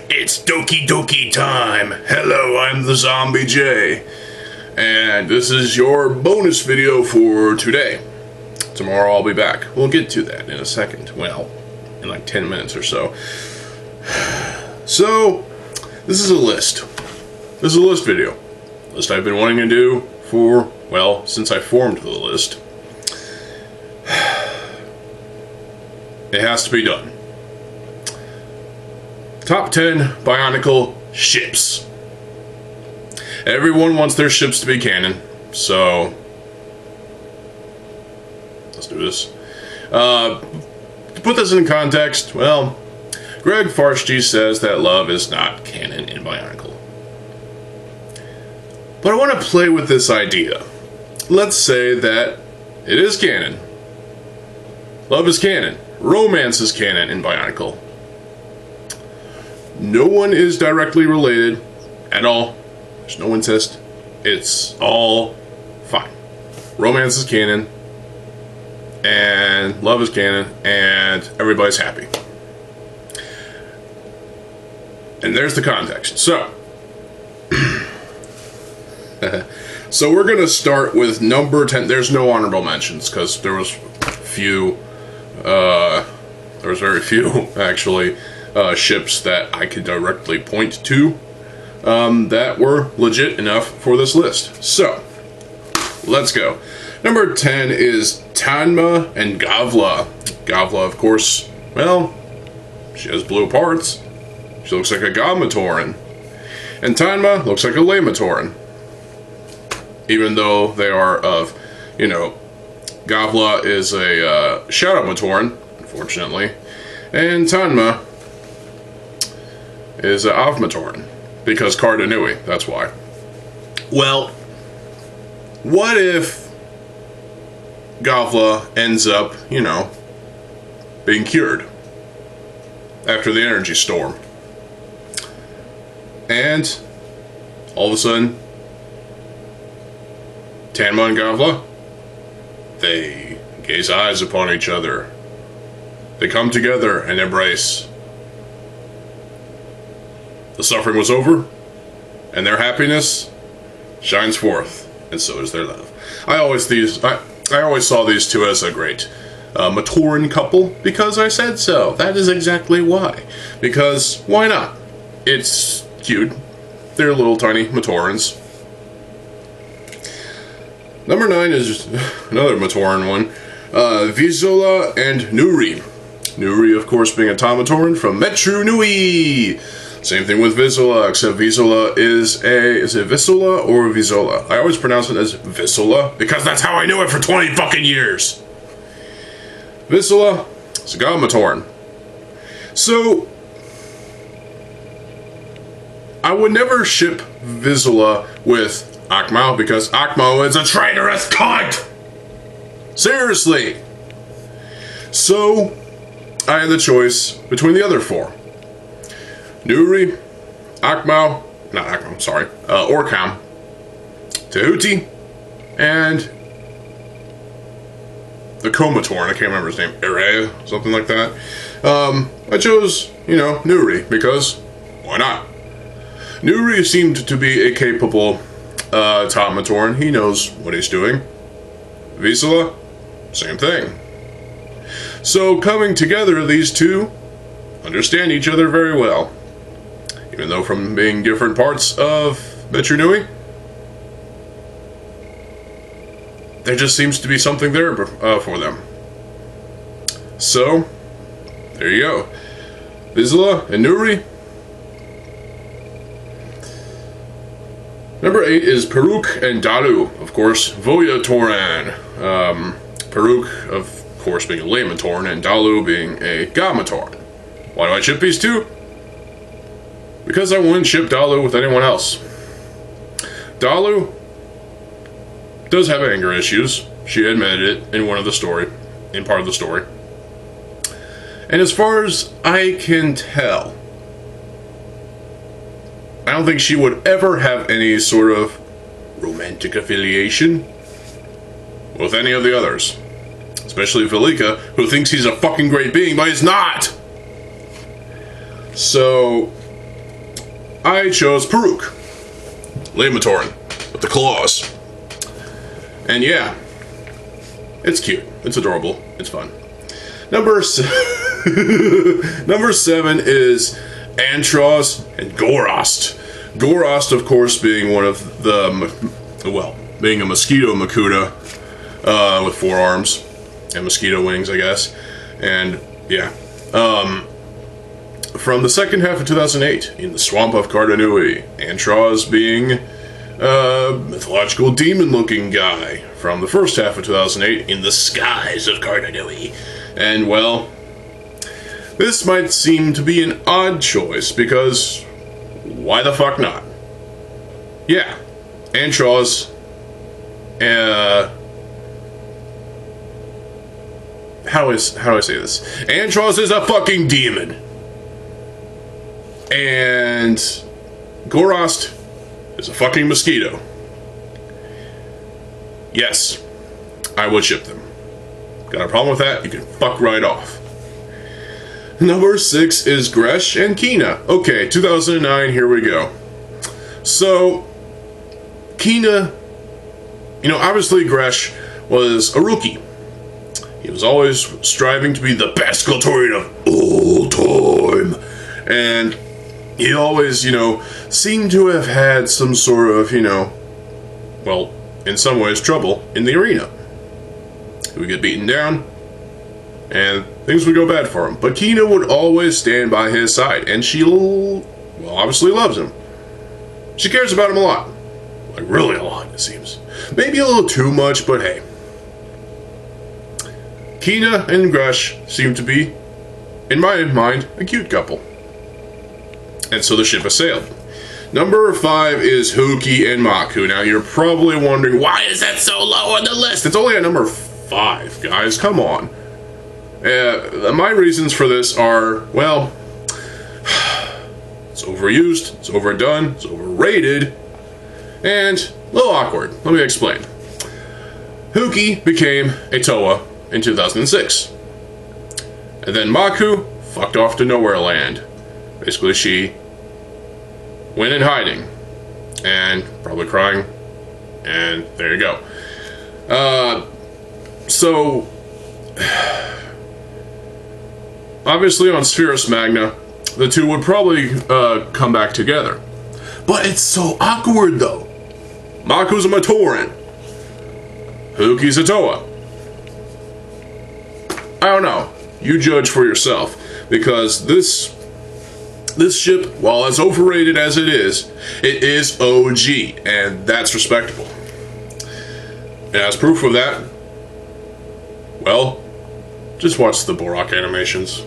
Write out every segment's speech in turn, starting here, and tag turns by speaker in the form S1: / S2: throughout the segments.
S1: It's Doki Doki time. Hello, I'm TheZOMBIEJ. And this is your bonus video for today. Tomorrow I'll be back. We'll get to that in a second. Well, in like 10 minutes or so. So, this is a list. This is a list video. List I've been wanting to do for, well, since I formed the list. It has to be done. Top 10 Bionicle ships. Everyone wants their ships to be canon, so let's do this. To put this in context, well, Greg Farshchi says that love is not canon in Bionicle. But I want to play with this idea. Let's say that it is canon. Love is canon. Romance is canon in Bionicle. No one is directly related at all. There's no incest. It's all fine. Romance is canon. And love is canon. And everybody's happy. And there's the context. So. So we're going to start with number 10. There's no honorable mentions because there was few. There was very few, actually. Ships that I could directly point to that were legit enough for this list. So, let's go. Number 10 is Tanma and Gavla. Gavla, of course, well, she has blue parts. She looks like a Gamatoran. And Tanma looks like a Lamatoran. Even though they are of, you know, Gavla is a Shadow Matoran, unfortunately. And Tanma is Avmatoran, because Cardanui, that's why. Well, what if Gavla ends up, you know, being cured after the energy storm? And all of a sudden, Tanma and Gavla, they gaze eyes upon each other. They come together and embrace. The suffering was over, and their happiness shines forth, and so is their love. I always saw these two as a great Matoran couple, because I said so. That is exactly why. Because, why not? It's cute. They're little tiny Matorans. Number 9 is another Matoran one. Vizola and Nuri. Nuri, of course, being a Tamatoran from Metru Nui. Same thing with Vizola, except Vizola is it Vizola or Vizola? I always pronounce it as Vizola, because that's how I knew it for 20 fucking years. Vizola is a Gamatoran. So, I would never ship Vizola with Akmao, because Akmao is a traitorous cunt! Seriously! So, I had the choice between the other 4. Nuri, Akmao, not Akmao, sorry, Orkam, Tehuti, and the Komatoran, I can't remember his name, Ere, something like that. I chose, you know, Nuri, because why not? Nuri seemed to be a capable Tamatoran. He knows what he's doing. Vizola, same thing. So coming together, these two understand each other very well. Even though from being different parts of Metru Nui, there just seems to be something there for them. So, there you go. Vizola and Nuri. Number 8 is Peruk and Dalu. Of course, Voya Toran. Peruk, of course, being a Lamatoran, and Dalu being a Gamatoran. Why do I ship these two? Because I wouldn't ship Dalu with anyone else. Dalu does have anger issues. She admitted it in part of the story. And as far as I can tell, I don't think she would ever have any sort of romantic affiliation with any of the others. Especially Velika, who thinks he's a fucking great being, but he's not! So, I chose Peruk, Lamatoran, with the claws. And yeah, it's cute, it's adorable, it's fun. Number 7 is Antros and Gorost. Gorost, of course, being one of the, well, being a mosquito Makuta with 4 arms and mosquito wings, I guess. And yeah, from the second half of 2008, in the Swamp of Cardanui, Antros being a mythological demon-looking guy from the first half of 2008 in the skies of Cardanui. And well, this might seem to be an odd choice, because why the fuck not? Yeah, Antros, how do I say this? Antros is a fucking demon. And Gorost is a fucking mosquito. Yes, I would ship them. Got a problem with that? You can fuck right off. Number 6 is Gresh and Kina. Okay, 2009, here we go. So, Kina, you know, obviously Gresh was a rookie. He was always striving to be the best Galtorian of all time. And he always, you know, seemed to have had some sort of, you know, well, in some ways, trouble in the arena. He would get beaten down, and things would go bad for him. But Kina would always stand by his side, and she, well, obviously loves him. She cares about him a lot. Like, really a lot, it seems. Maybe a little too much, but hey. Kina and Gresh seem to be, in my mind, a cute couple. And so the ship has sailed. Number 5 is Huki and Maku. Now, you're probably wondering, why is that so low on the list? It's only at number 5, guys. Come on. My reasons for this are, well, it's overused, it's overdone, it's overrated, and a little awkward. Let me explain. Huki became a Toa in 2006. And then Maku fucked off to Nowhere Land. Basically, she went in hiding, and probably crying, and there you go. So, obviously on Spherus Magna, the two would probably come back together. But it's so awkward, though. Maku's a Matoran. Huki's a Toa. I don't know. You judge for yourself, because this ship, while as overrated as it is OG, and that's respectable. And as proof of that, well, just watch the Borak animations.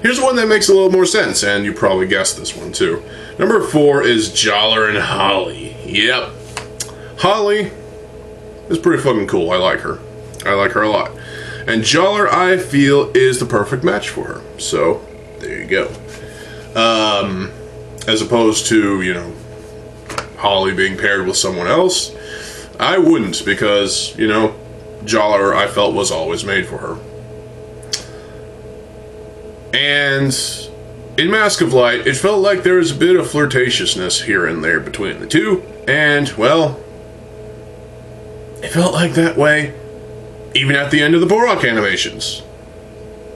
S1: Here's one that makes a little more sense, and you probably guessed this one too. Number 4 is Jollar and Holly. Yep. Holly is pretty fucking cool. I like her. I like her a lot. And Jollar, I feel, is the perfect match for her. So, there you go. As opposed to, you know, Holly being paired with someone else, I wouldn't, because, you know, Jollar, I felt, was always made for her. And in Mask of Light, it felt like there was a bit of flirtatiousness here and there between the two, and, well, it felt like that way even at the end of the Borak animations.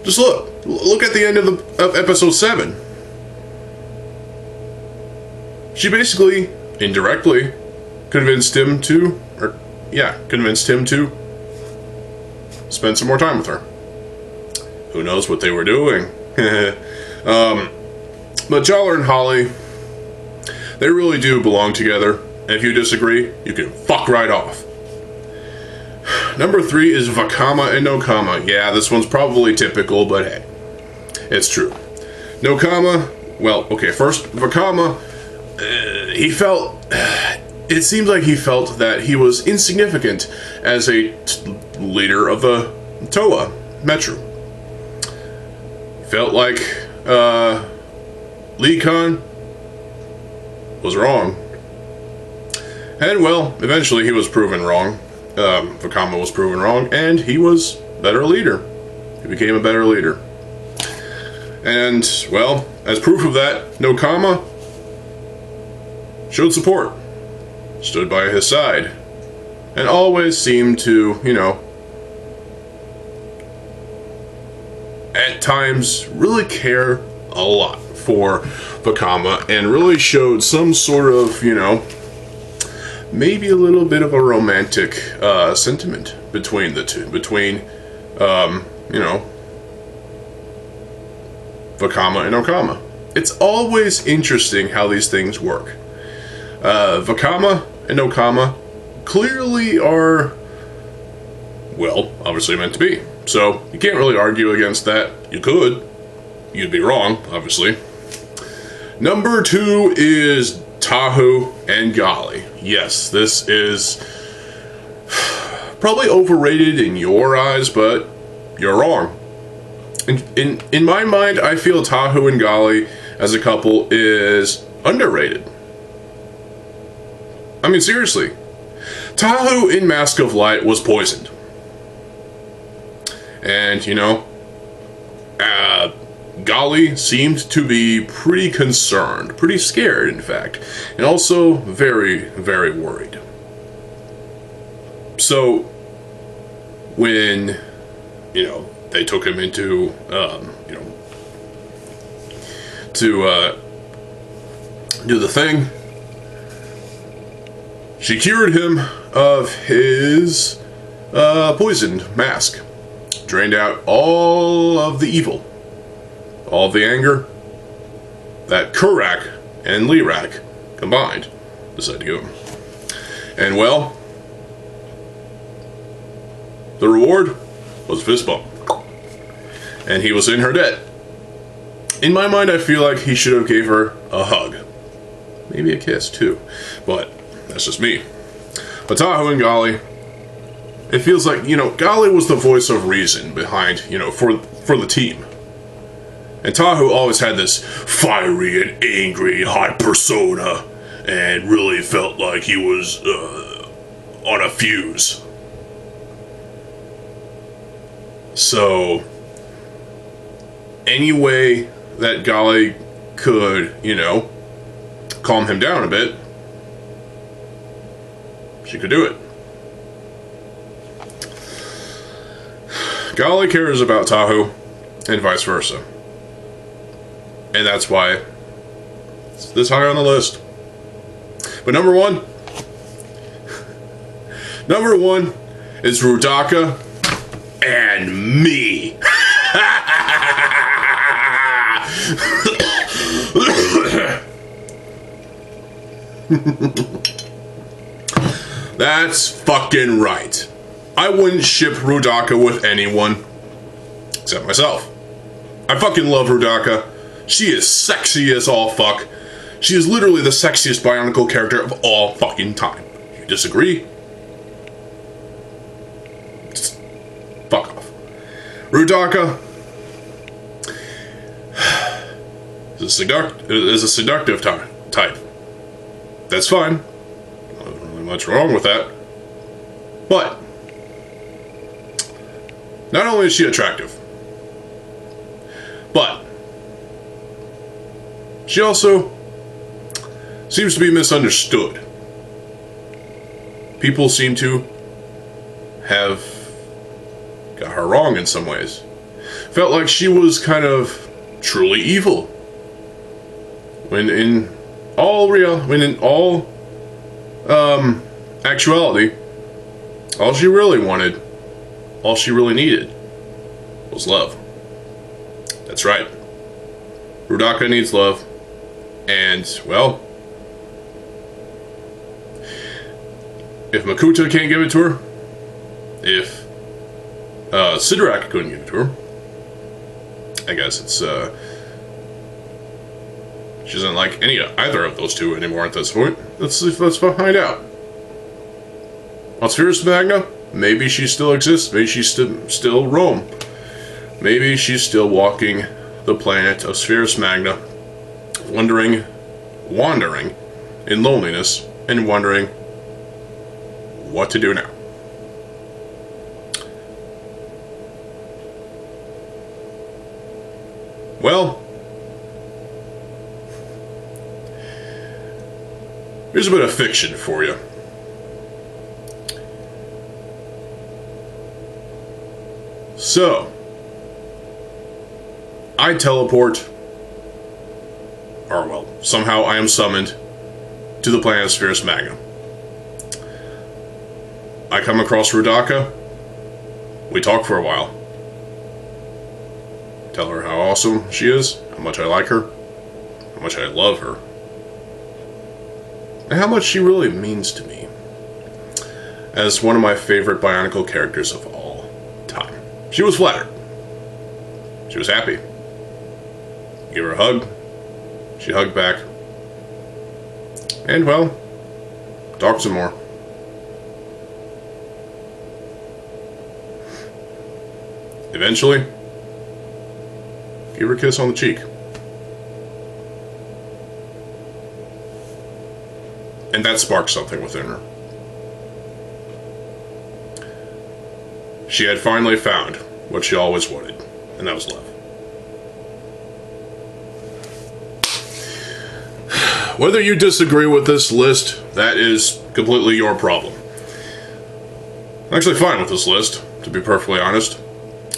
S1: Just look at the end of episode 7. She basically, indirectly, convinced him to spend some more time with her. Who knows what they were doing? But Jollar and Holly, they really do belong together. And if you disagree, you can fuck right off. Number 3 is Vakama and Nokama. Yeah, this one's probably typical, but hey, it's true. Nokama, well, okay, first, Vakama, it seems like he felt that he was insignificant as a leader of the Toa Metro. Felt like Lee Khan was wrong. And, well, eventually he was proven wrong. Vakama was proven wrong, and he was a better leader. He became a better leader. And, well, as proof of that, Nakama showed support, stood by his side, and always seemed to, you know, at times really care a lot for Vakama, and really showed some sort of, you know, maybe a little bit of a romantic sentiment between the two, between, you know, Vakama and Nakama. It's always interesting how these things work. Vakama and Nakama clearly are, well, obviously meant to be. So, you can't really argue against that. You could. You'd be wrong, obviously. Number 2 is Tahu and Gali. Yes, this is probably overrated in your eyes, but you're wrong. In my mind, I feel Tahu and Gali as a couple is underrated. I mean, seriously. Tahu in Mask of Light was poisoned. And, you know, Gali seemed to be pretty concerned, pretty scared, in fact, and also very, very worried. So, when, you know, they took him into, you know, to do the thing, she cured him of his poisoned mask, drained out all of the evil, all of the anger that Kurak and Lirak combined decided to give him. And well, the reward was a fist bump. And he was in her debt. In my mind, I feel like he should have gave her a hug. Maybe a kiss, too. But that's just me. But Tahu and Gali, it feels like, you know, Gali was the voice of reason behind, you know, for the team. And Tahu always had this fiery and angry, hot persona, and really felt like he was on a fuse. So, any way that Gali could, you know, calm him down a bit, she could do it. Gali cares about Tahu, and vice versa. And that's why it's this high on the list. But number one is Rudaka and me. That's fucking right. I wouldn't ship Rudaka with anyone except myself. I fucking love Rudaka. She is sexy as all fuck. She is literally the sexiest Bionicle character of all fucking time. You disagree? Just fuck off. Rudaka is a seductive type. That's fine. Not really much wrong with that. But not only is she attractive, but she also seems to be misunderstood. People seem to have got her wrong in some ways. Felt like she was kind of truly evil. When in all actuality, all she really wanted, all she really needed, was love. That's right. Rudaka needs love. And, well, if Makuta can't give it to her, if Sidorak couldn't give it to her, I guess it's, she doesn't like either of those two anymore at this point. Let's find out. Spheris Magna? Maybe she still exists. Maybe she's still roam. Maybe she's still walking the planet of Spheris Magna, wandering in loneliness, and wondering what to do now. Well, here's a bit of fiction for you. So, I teleport, or well, somehow I am summoned to the planet Spherus Magna. I come across Rudaka. We talk for a while. Tell her how awesome she is, how much I like her, how much I love her, and how much she really means to me as one of my favorite Bionicle characters of all time. She was flattered. She was happy. Give her a hug. She hugged back. And, well, talked some more. Eventually, give her a kiss on the cheek. And that sparked something within her. She had finally found what she always wanted, and that was love. Whether you disagree with this list, that is completely your problem. I'm actually fine with this list, to be perfectly honest.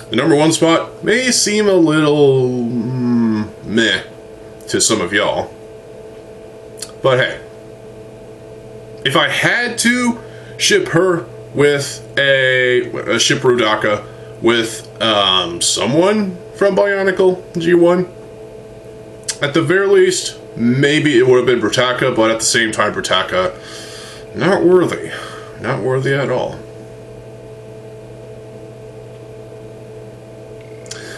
S1: The number one spot may seem a little meh to some of y'all. But hey, if I had to ship her with a ship Rudaka with someone from Bionicle G1, at the very least, maybe it would have been Brutaka, but at the same time, Brutaka, not worthy. Not worthy at all.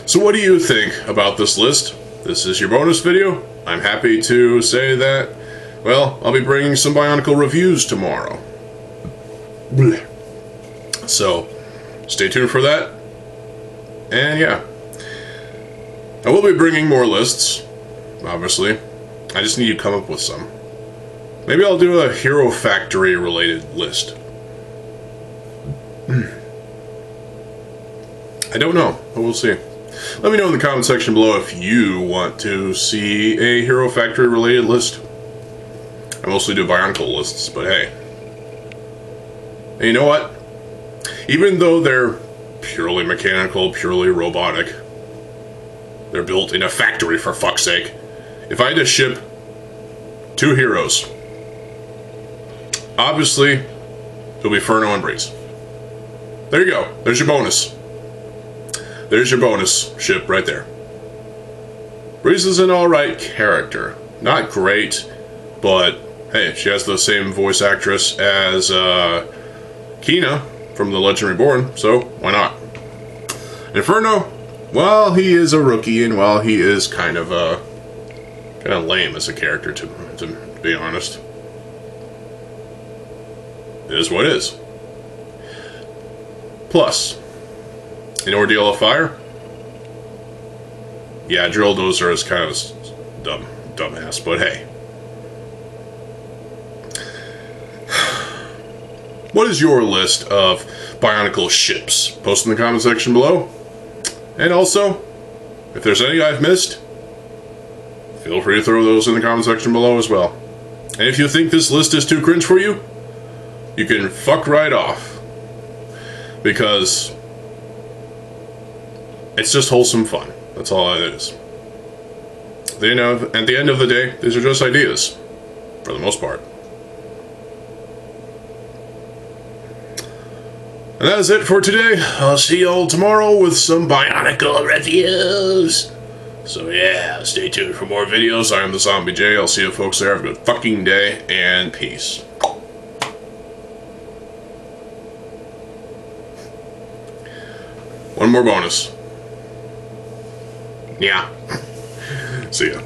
S1: So what do you think about this list? This is your bonus video. I'm happy to say that, well, I'll be bringing some Bionicle reviews tomorrow. Blech. So, stay tuned for that. And yeah. I will be bringing more lists, obviously. I just need to come up with some. Maybe I'll do a Hero Factory related list. I don't know, but we'll see. Let me know in the comment section below if you want to see a Hero Factory related list. I mostly do Bionicle lists, but hey. And you know what? Even though they're purely mechanical, purely robotic, they're built in a factory for fuck's sake. If I had to ship 2 heroes, obviously, it'll be Furno and Breeze. There you go. There's your bonus. There's your bonus ship right there. Breeze is an alright character. Not great, but hey, she has the same voice actress as Kina from The Legend Reborn, so why not? Inferno, well, he is a rookie, and well, he is kind of lame as a character, to be honest. It is what it is. Plus, in Ordeal of Fire, yeah, Drill Dozer is kind of dumbass, but hey. What is your list of Bionicle ships? Post in the comment section below. And also, if there's any I've missed, feel free to throw those in the comment section below as well. And if you think this list is too cringe for you, you can fuck right off. Because it's just wholesome fun. That's all it is. At the end of the day, these are just ideas, for the most part. And that is it for today. I'll see y'all tomorrow with some Bionicle reviews. So yeah, stay tuned for more videos. I am TheZOMBIEJ. I'll see you folks there. Have a good fucking day, and peace. One more bonus. Yeah. See ya.